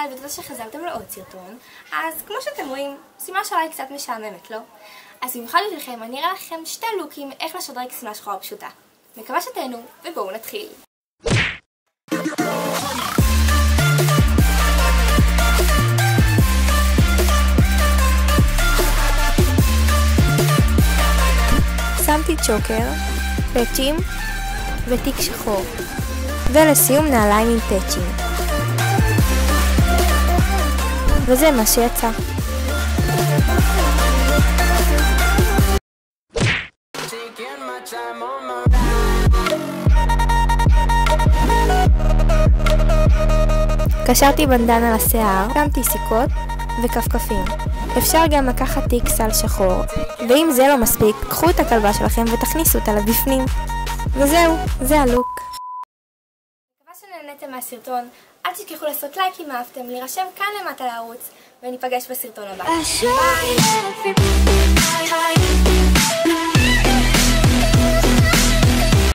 מיכל ותודה שחזרתם לעוד סרטון. אז כמו שאתם רואים, סימה שלה היא קצת משעממת, לא? אז במיוחד בשבילכם אני אראה לכם שתי לוקים איך לשדרג סימה שחורה פשוטה. מקווה שתהנו ובואו נתחיל. שמתי צ'וקר, פאצ'ים ותיק שחור, ולסיום נעליים עם פאצ'ים. וזה מה שיצא. קשרתי בנדנה לשיער, שמתי סיכות וכפכפים. אפשר גם לקחת תיק סל שחור, ואם זה לא מספיק, קחו את הכלבה שלכם ותכניסו אותה לבפנים. וזהו, זה הלוק. מקווה שנהנתם מהסרטון. אל תשכחו לעשות לייק אם אהבתם, להירשם כאן למטה לערוץ, וניפגש בסרטון הבא. ביי!